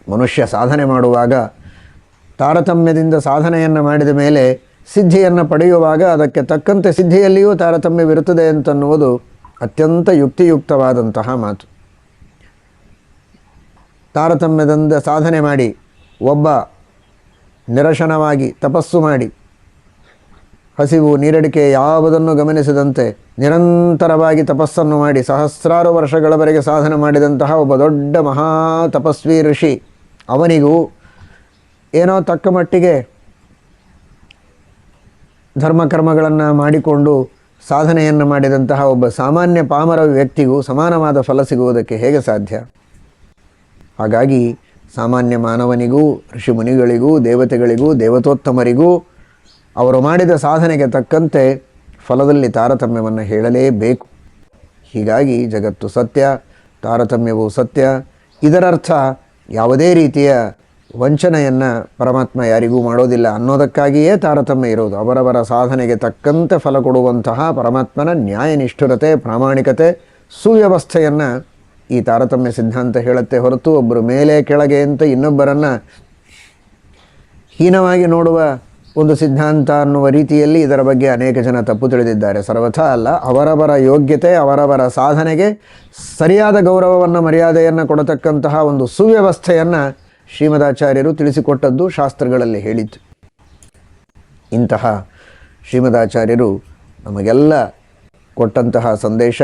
ಮನುಷ್ಯ ಸಾಧನೆ ಮಾಡುವಾಗ ತಾರತಮ್ಯದಿಂದ ಸಾಧನೆಯನ್ನು ಮಾಡಿದ ಮೇಲೆ ಸಿದ್ಧಿಯನ್ನು ಪಡೆಯುವಾಗ ಅದಕ್ಕೆ ತಕ್ಕಂತೆ ಸಿದ್ಧಿಯಲ್ಲಿಯೂ ತಾರತಮ್ಯವಿರುತ್ತದೆ ಅಂತನ್ನುವುದು ಅತ್ಯಂತ ಯುಕ್ತಿಯುಕ್ತವಾದಂತಹ ಮಾತು. ತಾರತಮ್ಯದಿಂದ ಸಾಧನೆ ಮಾಡಿ ಒಬ್ಬ ನಿರಶನವಾಗಿ ತಪಸ್ಸು ಮಾಡಿ ಹಸಿವು ನೀರಡಿಕೆ ಯಾವುದನ್ನು ಗಮನಿಸದಂತೆ ನಿರಂತರವಾಗಿ ತಪಸ್ಸನ್ನು ಮಾಡಿ ಸಹಸ್ರಾರು ವರ್ಷಗಳವರೆಗೆ ಸಾಧನೆ ಮಾಡಿದಂತಹ ಒಬ್ಬ ದೊಡ್ಡ ಮಹಾ ತಪಸ್ವಿ ಋಷಿ, ಅವನಿಗೂ ಏನೋ ತಕ್ಕ ಮಟ್ಟಿಗೆ ಧರ್ಮಕರ್ಮಗಳನ್ನು ಮಾಡಿಕೊಂಡು ಸಾಧನೆಯನ್ನು ಮಾಡಿದಂತಹ ಒಬ್ಬ ಸಾಮಾನ್ಯ ಪಾಮರ ವ್ಯಕ್ತಿಗೂ ಸಮಾನವಾದ ಫಲ ಸಿಗುವುದಕ್ಕೆ ಹೇಗೆ ಸಾಧ್ಯ? ಹಾಗಾಗಿ ಸಾಮಾನ್ಯ ಮಾನವನಿಗೂ ಋಷಿಮುನಿಗಳಿಗೂ ದೇವತೆಗಳಿಗೂ ದೇವತೋತ್ತಮರಿಗೂ ಅವರು ಮಾಡಿದ ಸಾಧನೆಗೆ ತಕ್ಕಂತೆ ಫಲದಲ್ಲಿ ತಾರತಮ್ಯವನ್ನು ಹೇಳಲೇಬೇಕು. ಹೀಗಾಗಿ ಜಗತ್ತು ಸತ್ಯ, ತಾರತಮ್ಯವು ಸತ್ಯ. ಇದರರ್ಥ ಯಾವುದೇ ರೀತಿಯ ವಂಚನೆಯನ್ನು ಪರಮಾತ್ಮ ಯಾರಿಗೂ ಮಾಡೋದಿಲ್ಲ ಅನ್ನೋದಕ್ಕಾಗಿಯೇ ತಾರತಮ್ಯ ಇರೋದು. ಅವರವರ ಸಾಧನೆಗೆ ತಕ್ಕಂತೆ ಫಲ ಕೊಡುವಂತಹ ಪರಮಾತ್ಮನ ನ್ಯಾಯನಿಷ್ಠುರತೆ, ಪ್ರಾಮಾಣಿಕತೆ, ಸುವ್ಯವಸ್ಥೆಯನ್ನು ಈ ತಾರತಮ್ಯ ಸಿದ್ಧಾಂತ ಹೇಳುತ್ತೆ ಹೊರತು ಒಬ್ಬರು ಮೇಲೆ ಕೆಳಗೆ ಅಂತ ಇನ್ನೊಬ್ಬರನ್ನು ಹೀನವಾಗಿ ನೋಡುವ ಒಂದು ಸಿದ್ಧಾಂತ ಅನ್ನುವ ರೀತಿಯಲ್ಲಿ ಇದರ ಬಗ್ಗೆ ಅನೇಕ ಜನ ತಪ್ಪು ತಿಳಿದಿದ್ದಾರೆ. ಸರ್ವಥಾ ಅಲ್ಲ. ಅವರವರ ಯೋಗ್ಯತೆ, ಅವರವರ ಸಾಧನೆಗೆ ಸರಿಯಾದ ಗೌರವವನ್ನು, ಮರ್ಯಾದೆಯನ್ನು ಕೊಡತಕ್ಕಂತಹ ಒಂದು ಸುವ್ಯವಸ್ಥೆಯನ್ನು ಶ್ರೀಮದಾಚಾರ್ಯರು ತಿಳಿಸಿಕೊಟ್ಟದ್ದು ಶಾಸ್ತ್ರಗಳಲ್ಲಿ ಹೇಳಿದ್ದು. ಇಂತಹ ಶ್ರೀಮದಾಚಾರ್ಯರು ನಮಗೆಲ್ಲ ಕೊಟ್ಟಂತಹ ಸಂದೇಶ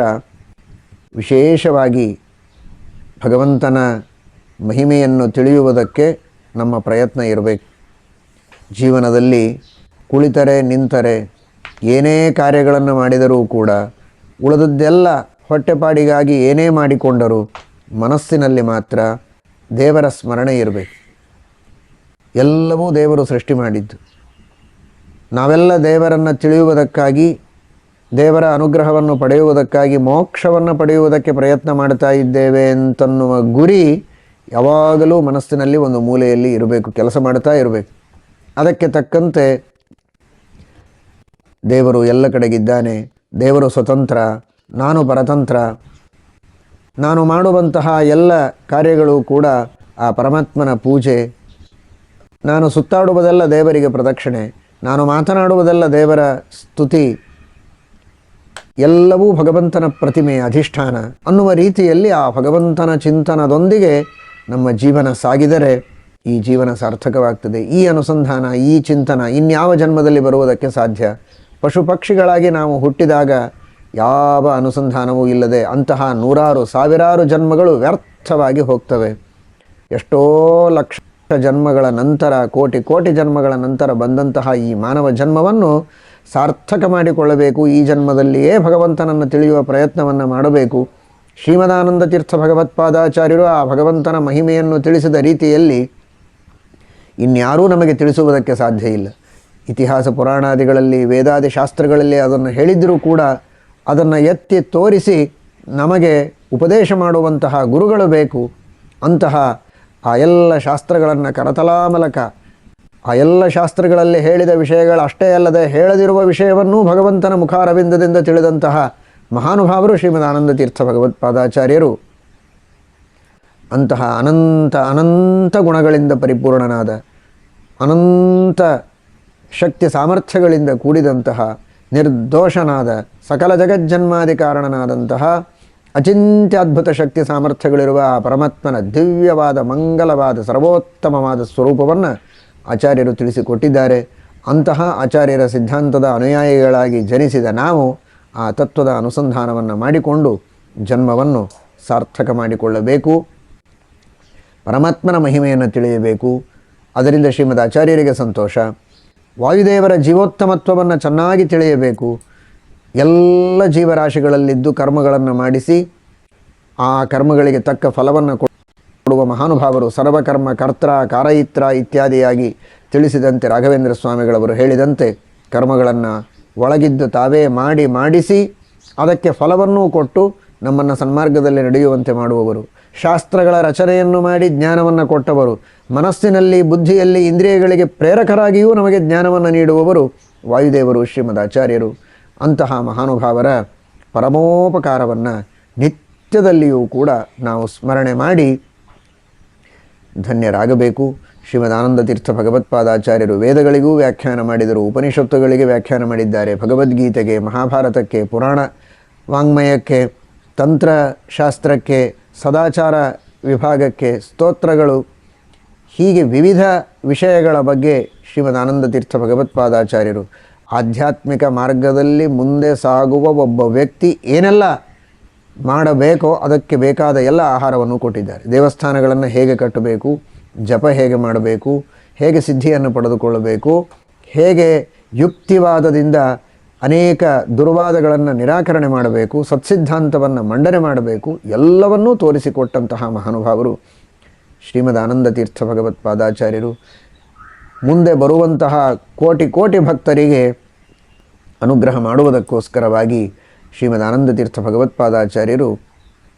ವಿಶೇಷವಾಗಿ ಭಗವಂತನ ಮಹಿಮೆಯನ್ನು ತಿಳಿಯುವುದಕ್ಕೆ ನಮ್ಮ ಪ್ರಯತ್ನ ಇರಬೇಕು. ಜೀವನದಲ್ಲಿ ಕುಳಿತರೆ ನಿಂತರೆ ಏನೇ ಕಾರ್ಯಗಳನ್ನು ಮಾಡಿದರೂ ಕೂಡ ಉಳಿದದ್ದೆಲ್ಲ ಹೊಟ್ಟೆಪಾಡಿಗಾಗಿ ಏನೇ ಮಾಡಿಕೊಂಡರೂ ಮನಸ್ಸಿನಲ್ಲಿ ಮಾತ್ರ ದೇವರ ಸ್ಮರಣೆ ಇರಬೇಕು. ಎಲ್ಲವೂ ದೇವರು ಸೃಷ್ಟಿ ಮಾಡಿದ್ದು. ನಾವೆಲ್ಲ ದೇವರನ್ನು ತಿಳಿಯುವುದಕ್ಕಾಗಿ, ದೇವರ ಅನುಗ್ರಹವನ್ನು ಪಡೆಯುವುದಕ್ಕಾಗಿ, ಮೋಕ್ಷವನ್ನು ಪಡೆಯುವುದಕ್ಕೆ ಪ್ರಯತ್ನ ಮಾಡ್ತಾ ಇದ್ದೇವೆ ಅಂತನ್ನುವ ಗುರಿ ಯಾವಾಗಲೂ ಮನಸ್ಸಿನಲ್ಲಿ ಒಂದು ಮೂಲೆಯಲ್ಲಿ ಇರಬೇಕು, ಕೆಲಸ ಮಾಡ್ತಾ ಇರಬೇಕು. ಅದಕ್ಕೆ ತಕ್ಕಂತೆ ದೇವರು ಎಲ್ಲ ಕಡೆಗಿದ್ದಾನೆ, ದೇವರು ಸ್ವತಂತ್ರ, ನಾನು ಪರತಂತ್ರ, ನಾನು ಮಾಡುವಂತಹ ಎಲ್ಲ ಕಾರ್ಯಗಳು ಕೂಡ ಆ ಪರಮಾತ್ಮನ ಪೂಜೆ, ನಾನು ಸುತ್ತಾಡುವುದೆಲ್ಲ ದೇವರಿಗೆ ಪ್ರದಕ್ಷಿಣೆ, ನಾನು ಮಾತನಾಡುವುದೆಲ್ಲ ದೇವರ ಸ್ತುತಿ, ಎಲ್ಲವೂ ಭಗವಂತನ ಪ್ರತಿಮೆಯ ಅಧಿಷ್ಠಾನ ಅನ್ನುವ ರೀತಿಯಲ್ಲಿ ಆ ಭಗವಂತನ ಚಿಂತನದೊಂದಿಗೆ ನಮ್ಮ ಜೀವನ ಸಾಗಿದರೆ ಈ ಜೀವನ ಸಾರ್ಥಕವಾಗ್ತದೆ. ಈ ಅನುಸಂಧಾನ, ಈ ಚಿಂತನ ಇನ್ಯಾವ ಜನ್ಮದಲ್ಲಿ ಬರುವುದಕ್ಕೆ ಸಾಧ್ಯ? ಪಶು ಪಕ್ಷಿಗಳಾಗಿ ನಾವು ಹುಟ್ಟಿದಾಗ ಯಾವ ಅನುಸಂಧಾನವೂ ಇಲ್ಲದೆ ಅಂತಹ ನೂರಾರು ಸಾವಿರಾರು ಜನ್ಮಗಳು ವ್ಯರ್ಥವಾಗಿ ಹೋಗ್ತವೆ. ಎಷ್ಟೋ ಲಕ್ಷ ಜನ್ಮಗಳ ನಂತರ, ಕೋಟಿ ಕೋಟಿ ಜನ್ಮಗಳ ನಂತರ ಬಂದಂತಹ ಈ ಮಾನವ ಜನ್ಮವನ್ನು ಸಾರ್ಥಕ ಮಾಡಿಕೊಳ್ಳಬೇಕು. ಈ ಜನ್ಮದಲ್ಲಿಯೇ ಭಗವಂತನನ್ನು ತಿಳಿಯುವ ಪ್ರಯತ್ನವನ್ನು ಮಾಡಬೇಕು. ಶ್ರೀಮದಾನಂದ ತೀರ್ಥ ಭಗವತ್ಪಾದಾಚಾರ್ಯರು ಆ ಭಗವಂತನ ಮಹಿಮೆಯನ್ನು ತಿಳಿಸಿದ ರೀತಿಯಲ್ಲಿ ಇನ್ಯಾರೂ ನಮಗೆ ತಿಳಿಸುವುದಕ್ಕೆ ಸಾಧ್ಯ ಇಲ್ಲ. ಇತಿಹಾಸ ಪುರಾಣಾದಿಗಳಲ್ಲಿ, ವೇದಾದಿ ಶಾಸ್ತ್ರಗಳಲ್ಲಿ ಅದನ್ನು ಹೇಳಿದರೂ ಕೂಡ ಅದನ್ನು ಎತ್ತಿ ತೋರಿಸಿ ನಮಗೆ ಉಪದೇಶ ಮಾಡುವಂತಹ ಗುರುಗಳು ಬೇಕು. ಅಂತಹ ಆ ಎಲ್ಲ ಶಾಸ್ತ್ರಗಳನ್ನು ಕರತಲಾಮಲಕ, ಆ ಎಲ್ಲ ಶಾಸ್ತ್ರಗಳಲ್ಲಿ ಹೇಳಿದ ವಿಷಯಗಳು ಅಷ್ಟೇ ಅಲ್ಲದೆ ಹೇಳದಿರುವ ವಿಷಯವನ್ನೂ ಭಗವಂತನ ಮುಖಾರವಿಂದದಿಂದ ತಿಳಿದಂತಹ ಮಹಾನುಭಾವರು ಶ್ರೀಮದಾನಂದ ತೀರ್ಥ ಭಗವತ್ಪಾದಾಚಾರ್ಯರು. ಅಂತಹ ಅನಂತ ಅನಂತ ಗುಣಗಳಿಂದ ಪರಿಪೂರ್ಣನಾದ, ಅನಂತ ಶಕ್ತಿ ಸಾಮರ್ಥ್ಯಗಳಿಂದ ಕೂಡಿದಂತಹ, ನಿರ್ದೋಷನಾದ, ಸಕಲ ಜಗಜ್ಜನ್ಮಾದಿ ಕಾರಣನಾದಂತಹ ಅಚಿಂತ್ಯದ್ಭುತ ಶಕ್ತಿ ಸಾಮರ್ಥ್ಯಗಳಿರುವ ಆ ಪರಮಾತ್ಮನ ದಿವ್ಯವಾದ, ಮಂಗಲವಾದ, ಸರ್ವೋತ್ತಮವಾದ ಸ್ವರೂಪವನ್ನು ಆಚಾರ್ಯರು ತಿಳಿಸಿಕೊಟ್ಟಿದ್ದಾರೆ. ಅಂತಹ ಆಚಾರ್ಯರ ಸಿದ್ಧಾಂತದ ಅನುಯಾಯಿಗಳಾಗಿ ಜನಿಸಿದ ನಾವು ಆ ತತ್ವದ ಅನುಸಂಧಾನವನ್ನು ಮಾಡಿಕೊಂಡು ಜನ್ಮವನ್ನು ಸಾರ್ಥಕ ಮಾಡಿಕೊಳ್ಳಬೇಕು. ಪರಮಾತ್ಮನ ಮಹಿಮೆಯನ್ನು ತಿಳಿಯಬೇಕು. ಅದರಿಂದ ಶ್ರೀಮದ್ ಆಚಾರ್ಯರಿಗೆ ಸಂತೋಷ. ವಾಯುದೇವರ ಜೀವೋತ್ತಮತ್ವವನ್ನು ಚೆನ್ನಾಗಿ ತಿಳಿಯಬೇಕು. ಎಲ್ಲ ಜೀವರಾಶಿಗಳಲ್ಲಿದ್ದು ಕರ್ಮಗಳನ್ನು ಮಾಡಿಸಿ ಆ ಕರ್ಮಗಳಿಗೆ ತಕ್ಕ ಫಲವನ್ನು ಕೊಡುವ ಮಹಾನುಭಾವರು, ಸರ್ವಕರ್ಮ ಕರ್ತ್ರ ಕಾರಯಿತ್ರ ಇತ್ಯಾದಿಯಾಗಿ ತಿಳಿಸಿದಂತೆ ರಾಘವೇಂದ್ರ ಸ್ವಾಮಿಗಳವರು ಹೇಳಿದಂತೆ ಕರ್ಮಗಳನ್ನು ಒಳಗಿದ್ದು ತಾವೇ ಮಾಡಿಸಿ ಅದಕ್ಕೆ ಫಲವನ್ನೂ ಕೊಟ್ಟು ನಮ್ಮನ್ನು ಸನ್ಮಾರ್ಗದಲ್ಲಿ ನಡೆಯುವಂತೆ ಮಾಡುವವರು. ಶಾಸ್ತ್ರಗಳ ರಚನೆಯನ್ನು ಮಾಡಿ ಜ್ಞಾನವನ್ನು ಕೊಟ್ಟವರು. ಮನಸ್ಸಿನಲ್ಲಿ, ಬುದ್ಧಿಯಲ್ಲಿ, ಇಂದ್ರಿಯಗಳಿಗೆ ಪ್ರೇರಕರಾಗಿಯೂ ನಮಗೆ ಜ್ಞಾನವನ್ನು ನೀಡುವವರು ವಾಯುದೇವರು, ಶ್ರೀಮದ್ ಆಚಾರ್ಯರು. ಅಂತಹ ಮಹಾನುಭಾವರ ಪರಮೋಪಕಾರವನ್ನು ನಿತ್ಯದಲ್ಲಿಯೂ ಕೂಡ ನಾವು ಸ್ಮರಣೆ ಮಾಡಿ ಧನ್ಯರಾಗಬೇಕು. ಶ್ರೀಮದಾನಂದ ತೀರ್ಥ ಭಗವತ್ಪಾದಾಚಾರ್ಯರು ವೇದಗಳಿಗೂ ವ್ಯಾಖ್ಯಾನ ಮಾಡಿದರು, ಉಪನಿಷತ್ತುಗಳಿಗೆ ವ್ಯಾಖ್ಯಾನ ಮಾಡಿದ್ದಾರೆ, ಭಗವದ್ಗೀತೆಗೆ, ಮಹಾಭಾರತಕ್ಕೆ, ಪುರಾಣ ವಾಂಗ್ಮಯಕ್ಕೆ, ತಂತ್ರಶಾಸ್ತ್ರಕ್ಕೆ, ಸದಾಚಾರ ವಿಭಾಗಕ್ಕೆ, ಸ್ತೋತ್ರಗಳು, ಹೀಗೆ ವಿವಿಧ ವಿಷಯಗಳ ಬಗ್ಗೆ ಶ್ರೀಮದಾನಂದ ತೀರ್ಥ ಭಗವತ್ಪಾದಾಚಾರ್ಯರು ಆಧ್ಯಾತ್ಮಿಕ ಮಾರ್ಗದಲ್ಲಿ ಮುಂದೆ ಸಾಗುವ ಒಬ್ಬ ವ್ಯಕ್ತಿ ಏನೆಲ್ಲ ಮಾಡಬೇಕೋ ಅದಕ್ಕೆ ಬೇಕಾದ ಎಲ್ಲ ಆಹಾರವನ್ನು ಕೊಟ್ಟಿದ್ದಾರೆ. ದೇವಸ್ಥಾನಗಳನ್ನು ಹೇಗೆ ಕಟ್ಟಬೇಕು, ಜಪ ಹೇಗೆ ಮಾಡಬೇಕು, ಹೇಗೆ ಸಿದ್ಧಿಯನ್ನು ಪಡೆದುಕೊಳ್ಳಬೇಕು, ಹೇಗೆ ಯುಕ್ತಿವಾದದಿಂದ ಅನೇಕ ದುರ್ವಾದಗಳನ್ನು ನಿರಾಕರಣೆ ಮಾಡಬೇಕು, ಸತ್ಸಿದ್ಧಾಂತವನ್ನು ಮಂಡನೆ ಮಾಡಬೇಕು, ಎಲ್ಲವನ್ನೂ ತೋರಿಸಿಕೊಟ್ಟಂತಹ ಮಹಾನುಭಾವರು ಶ್ರೀಮದಾನಂದ ತೀರ್ಥ ಭಗವತ್ಪಾದಾಚಾರ್ಯರು. ಮುಂದೆ ಬರುವಂತಹ ಕೋಟಿ ಕೋಟಿ ಭಕ್ತರಿಗೆ ಅನುಗ್ರಹ ಮಾಡುವುದಕ್ಕೋಸ್ಕರವಾಗಿ ಶ್ರೀಮದಾನಂದ ತೀರ್ಥ ಭಗವತ್ಪಾದಾಚಾರ್ಯರು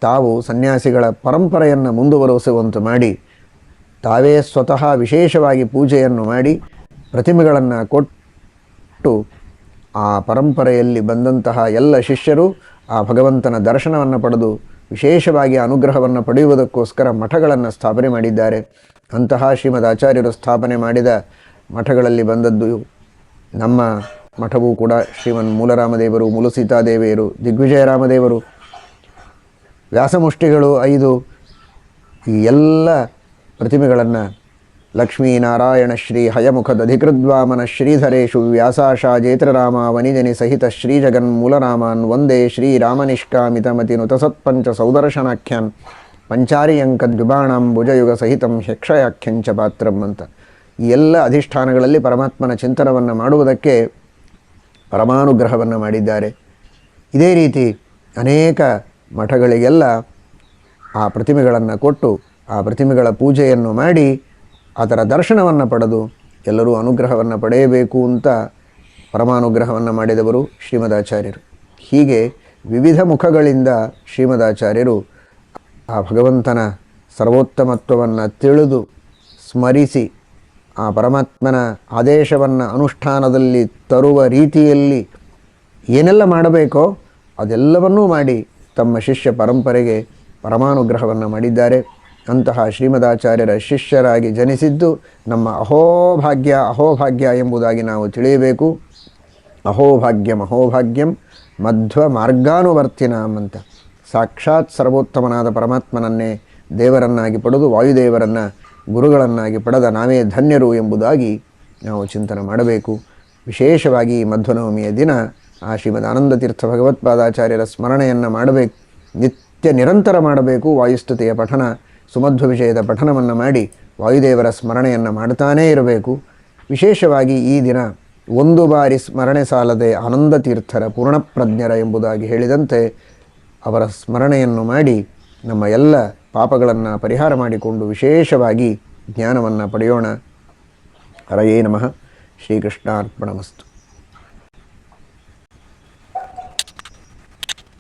ತಾವು ಸನ್ಯಾಸಿಗಳ ಪರಂಪರೆಯನ್ನು ಮುಂದುವರಿಸುವಂತೆ ಮಾಡಿ ತಾವೇ ಸ್ವತಃ ವಿಶೇಷವಾಗಿ ಪೂಜೆಯನ್ನು ಮಾಡಿ ಪ್ರತಿಮೆಗಳನ್ನು ಕೊಟ್ಟು ಆ ಪರಂಪರೆಯಲ್ಲಿ ಬಂದಂತಹ ಎಲ್ಲ ಶಿಷ್ಯರು ಆ ಭಗವಂತನ ದರ್ಶನವನ್ನು ಪಡೆದು ವಿಶೇಷವಾಗಿ ಅನುಗ್ರಹವನ್ನು ಪಡೆಯುವುದಕ್ಕೋಸ್ಕರ ಮಠಗಳನ್ನು ಸ್ಥಾಪನೆ ಮಾಡಿದ್ದಾರೆ. ಅಂತಹ ಶ್ರೀಮದ್ ಆಚಾರ್ಯರು ಸ್ಥಾಪನೆ ಮಾಡಿದ ಮಠಗಳಲ್ಲಿ ಬಂದದ್ದು ನಮ್ಮ ಮಠವೂ ಕೂಡ ಶ್ರೀಮನ್ ಮೂಲರಾಮದೇವರು, ಮೂಲಸೀತಾದೇವಿಯರು, ದಿಗ್ವಿಜಯರಾಮದೇವರು, ವ್ಯಾಸಮುಷ್ಟಿಗಳು 5 ಈ ಎಲ್ಲ ಪ್ರತಿಮೆಗಳನ್ನು ಲಕ್ಷ್ಮೀನಾರಾಯಣ ಶ್ರೀ ಹಯಮುಖದಧಿಕೃದ್ವಾಮನ ಶ್ರೀಧರೇಶು ವ್ಯಾಸಾಶಾಜೇತ್ರರಾಮ ವನಿಜನಿ ಸಹಿತ ಶ್ರೀಜಗನ್ಮೂಲರಾಮಾನ್ ವಂದೇ ಶ್ರೀರಾಮನಿಷ್ಕಾಮಿತಮತಿನುತಸತ್ಪಂಚ ಸೌದರ್ಶನಾಖ್ಯಾನ್ ಪಂಚಾರಿಯಂಕದ್ವಿಬಾಣಾಂ ಭುಜಯುಗ ಸಹಿತಂ ಯಕ್ಷಯಾಖ್ಯಂಚ ಪಾತ್ರಂ ಅಂತ ಈ ಎಲ್ಲ ಅಧಿಷ್ಠಾನಗಳಲ್ಲಿ ಪರಮಾತ್ಮನ ಚಿಂತನವನ್ನು ಮಾಡುವುದಕ್ಕೆ ಪರಮಾನುಗ್ರಹವನ್ನು ಮಾಡಿದ್ದಾರೆ. ಇದೇ ರೀತಿ ಅನೇಕ ಮಠಗಳಿಗೆಲ್ಲ ಆ ಪ್ರತಿಮೆಗಳನ್ನು ಕೊಟ್ಟು ಆ ಪ್ರತಿಮೆಗಳ ಪೂಜೆಯನ್ನು ಮಾಡಿ ಅದರ ದರ್ಶನವನ್ನು ಪಡೆದು ಎಲ್ಲರೂ ಅನುಗ್ರಹವನ್ನು ಪಡೆಯಬೇಕು ಅಂತ ಪರಮಾನುಗ್ರಹವನ್ನು ಮಾಡಿದವರು ಶ್ರೀಮದಾಚಾರ್ಯರು. ಹೀಗೆ ವಿವಿಧ ಮುಖಗಳಿಂದ ಶ್ರೀಮದಾಚಾರ್ಯರು ಆ ಭಗವಂತನ ಸರ್ವೋತ್ತಮತ್ವವನ್ನು ತಿಳಿದು ಸ್ಮರಿಸಿ ಆ ಪರಮಾತ್ಮನ ಆದೇಶವನ್ನು ಅನುಷ್ಠಾನದಲ್ಲಿ ತರುವ ರೀತಿಯಲ್ಲಿ ಏನೆಲ್ಲ ಮಾಡಬೇಕೋ ಅದೆಲ್ಲವನ್ನೂ ಮಾಡಿ ತಮ್ಮ ಶಿಷ್ಯ ಪರಂಪರೆಗೆ ಪರಮಾನುಗ್ರಹವನ್ನು ಮಾಡಿದ್ದಾರೆ. ಅಂತಹ ಶ್ರೀಮದಾಚಾರ್ಯರ ಶಿಷ್ಯರಾಗಿ ಜನಿಸಿದ್ದು ನಮ್ಮ ಅಹೋಭಾಗ್ಯ ಎಂಬುದಾಗಿ ನಾವು ತಿಳಿಯಬೇಕು. ಅಹೋಭಾಗ್ಯಂ ಮಧ್ವ ಮಾರ್ಗಾನುವರ್ತಿನಾಂ ಅಂತ ಸಾಕ್ಷಾತ್ ಸರ್ವೋತ್ತಮನಾದ ಪರಮಾತ್ಮನನ್ನೇ ದೇವರನ್ನಾಗಿ ಪಡೆದು ವಾಯುದೇವರನ್ನು ಗುರುಗಳನ್ನಾಗಿ ಪಡೆದ ನಾವೇ ಧನ್ಯರು ಎಂಬುದಾಗಿ ನಾವು ಚಿಂತನೆ ಮಾಡಬೇಕು. ವಿಶೇಷವಾಗಿ ಮಧ್ವನವಮಿಯ ದಿನ ಆ ಶ್ರೀಮದಾನಂದ ತೀರ್ಥ ಭಗವತ್ಪಾದಾಚಾರ್ಯರ ಸ್ಮರಣೆಯನ್ನು ಮಾಡಬೇಕು, ನಿತ್ಯ ನಿರಂತರ ಮಾಡಬೇಕು. ವಾಯುಸ್ತುತಿಯ ಪಠನ, ಸುಮಧ್ವ ವಿಷಯದ ಪಠನವನ್ನು ಮಾಡಿ ವಾಯುದೇವರ ಸ್ಮರಣೆಯನ್ನು ಮಾಡ್ತಾನೇ ಇರಬೇಕು. ವಿಶೇಷವಾಗಿ ಈ ದಿನ ಒಂದು ಬಾರಿ ಸ್ಮರಣೆ ಸಾಲದೆ ಆನಂದ ತೀರ್ಥರ ಪೂರ್ಣಪ್ರಜ್ಞರ ಎಂಬುದಾಗಿ ಹೇಳಿದಂತೆ ಅವರ ಸ್ಮರಣೆಯನ್ನು ಮಾಡಿ ನಮ್ಮ ಎಲ್ಲ ಪಾಪಗಳನ್ನು ಪರಿಹಾರ ಮಾಡಿಕೊಂಡು ವಿಶೇಷವಾಗಿ ಜ್ಞಾನವನ್ನು ಪಡೆಯೋಣ. ಹರಯೇ ನಮಃ. ಶ್ರೀಕೃಷ್ಣಾರ್ಪಣಮಸ್ತು.